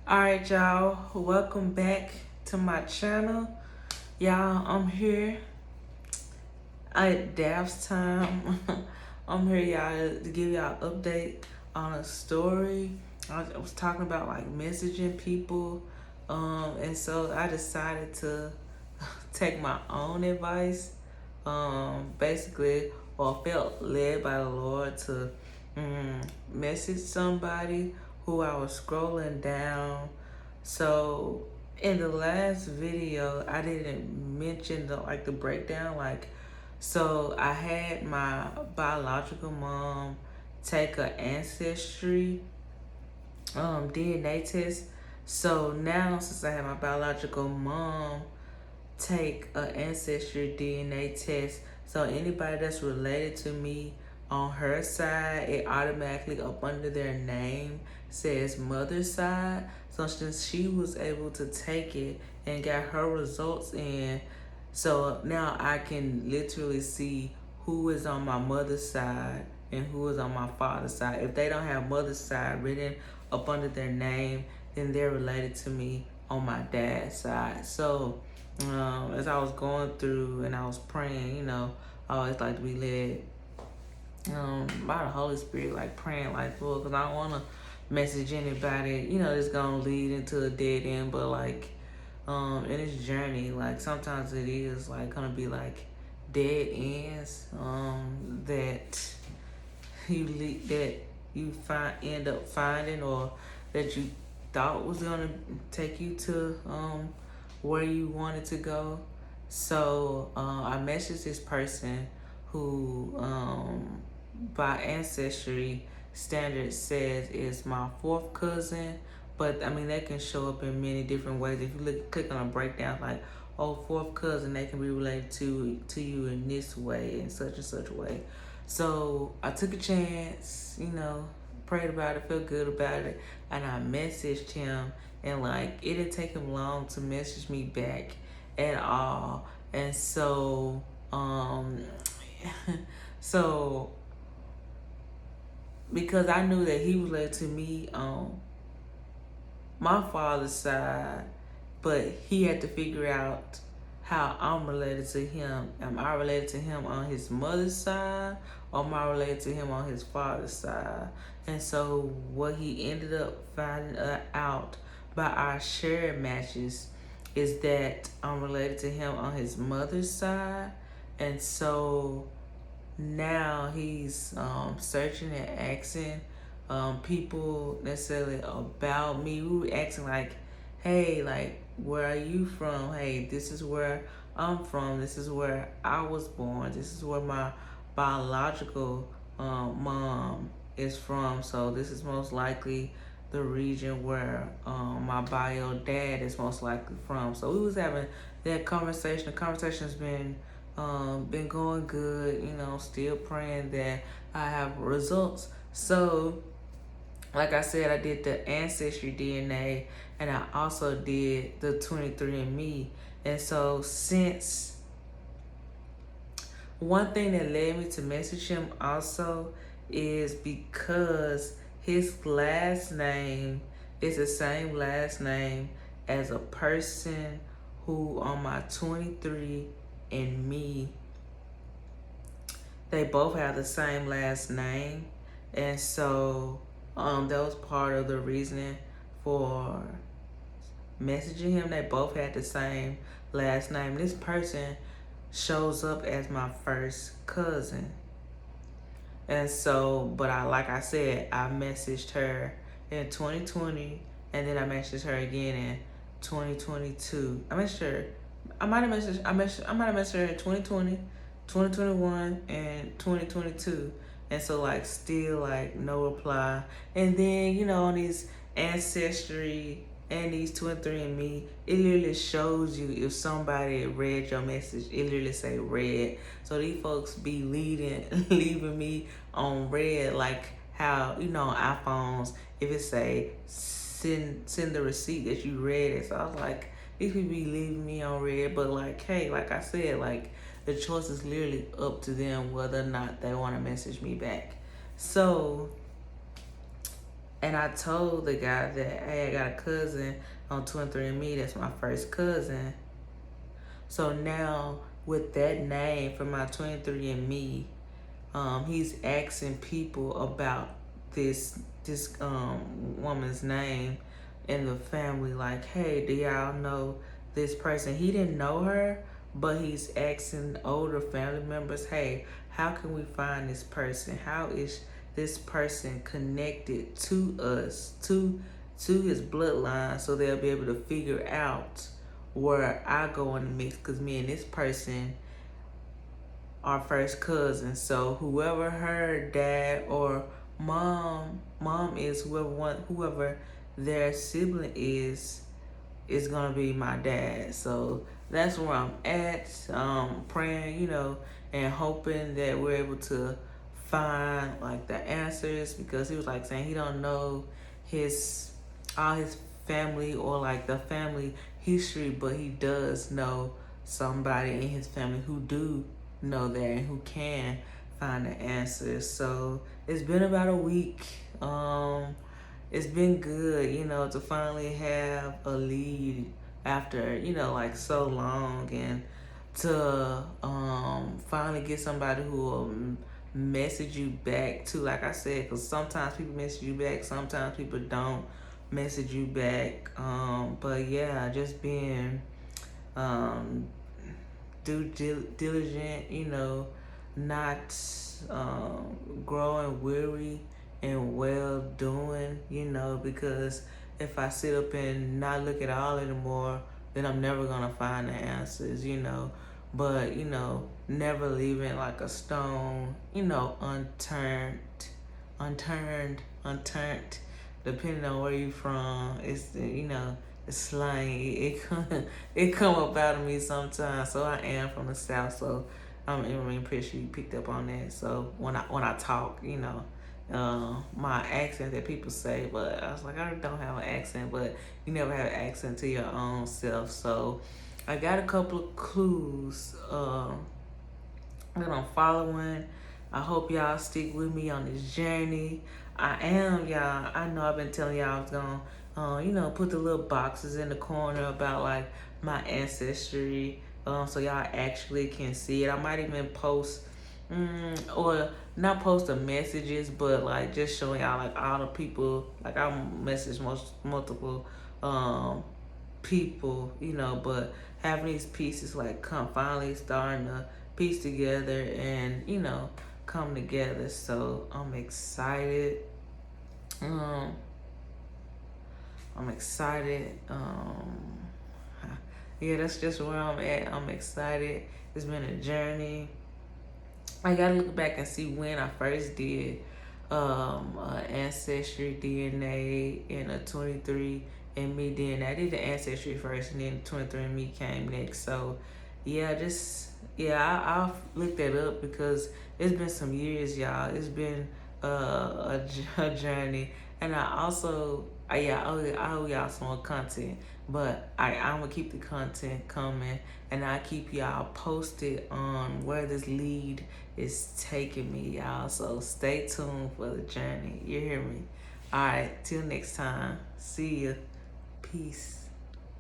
Alright, y'all, welcome back to my channel. Y'all, I'm here at Daph's time. I'm here, y'all, to give y'all an update on a story. I was talking about like messaging people, and so I decided to take my own advice. Basically, or felt led by the Lord to message somebody who I was scrolling down. So in the last video, I didn't mention the breakdown. So I had my biological mom take an ancestry DNA test. So now, since I have my biological mom take an ancestry DNA test, so anybody that's related to me on her side, it automatically up under their name says mother's side. So since she was able to take it and got her results in, so now I can literally see who is on my mother's side and who is on my father's side. If they don't have mother's side written up under their name, then they're related to me on my dad's side. So as I was going through and I was praying, I always like to be led by the Holy Spirit, like praying like, Lord, because I don't want to message anybody, that's going to lead into a dead end. But in this journey, like sometimes it is like going to be like dead ends that end up finding, or that you thought was going to take you to where you wanted to go. So I messaged this person who by ancestry standards says is my fourth cousin, but I mean they can show up in many different ways. If you click on a breakdown like, oh, fourth cousin, they can be related to you in this way, in such and such way. So I took a chance, prayed about it, felt good about it, and I messaged him, and like it didn't take him long to message me back at all. And so so because I knew that he was related to me on my father's side, but he had to figure out how I'm related to him. Am I related to him on his mother's side, or am I related to him on his father's side? And so what he ended up finding out by our shared matches is that I'm related to him on his mother's side. And so now he's searching and asking people necessarily about me. We were asking like, hey, like, where are you from? Hey, this is where I'm from. This is where I was born. This is where my biological mom is from. So this is most likely the region where my bio dad is most likely from. So we was having that conversation. The conversation's been going good, still praying that I have results. So like I said, I did the ancestry DNA, and I also did the 23andMe. And so since one thing that led me to message him also is because his last name is the same last name as a person who on my 23andMe, they both have the same last name. And so that was part of the reasoning for messaging him. They both had the same last name. This person shows up as my first cousin. And so, but like I said, I messaged her in 2020, and then I messaged her again in 2022. I might have messaged her in 2020, 2021, and 2022. And so like still like no reply. And then, on these ancestry and these 23andMe, it literally shows you if somebody read your message. It literally say read. So these folks be leaving me on read, like how, on iPhones, if it say send the receipt that you read it. So I was like, these people be leaving me on read. But like, hey, like I said, like the choice is literally up to them whether or not they want to message me back. So And I told the guy that, hey, I got a cousin on 23andMe that's my first cousin. So now with that name for my 23andMe, he's asking people about this woman's name in the family, like, hey, do y'all know this person? He didn't know her, but he's asking older family members, hey, how can we find this person? How is this person connected to us, to his bloodline, so they'll be able to figure out where I go in the mix, because me and this person are first cousins. So whoever her dad or mom is, whoever their sibling is gonna be my dad. So that's where I'm at, praying, and hoping that we're able to find like the answers, because he was like saying he don't know all his family or like the family history, but he does know somebody in his family who do know that and who can find the answers. So it's been about a week. It's been good, to finally have a lead after, like so long, and to finally get somebody who will message you back too, like I said, because sometimes people message you back, sometimes people don't message you back. But yeah, just being diligent, not growing weary and well doing, because if I sit up and not look at all anymore, then I'm never gonna find the answers, but never leaving like a stone, unturned, depending on where you from. It's it's slang. It come up out of me sometimes. So I am from the South, so I'm pretty sure you picked up on that. So when I talk, my accent that people say, but I was like, I don't have an accent, but you never have an accent to your own self. So I got a couple of clues that I'm following. I hope y'all stick with me on this journey. I am, y'all. I know I've been telling y'all I was gonna, put the little boxes in the corner about like my ancestry, so y'all actually can see it. I might even post, or not post the messages, but like just showing y'all like all the people. Like I message multiple people, but having these pieces like finally starting to piece together and come together. So I'm excited. Yeah, that's just where I'm at. I'm excited. It's been a journey. I gotta look back and see when I first did ancestry DNA and a 23andMe DNA. I did the ancestry first, and then 23andMe came next. So yeah, I'll look that up, because it's been some years, y'all. It's been a journey, and I owe y'all some more content, but I'm gonna keep the content coming, and I keep y'all posted on where this lead is taking me, y'all. So stay tuned for the journey. You hear me? All right, till next time. See ya. Peace.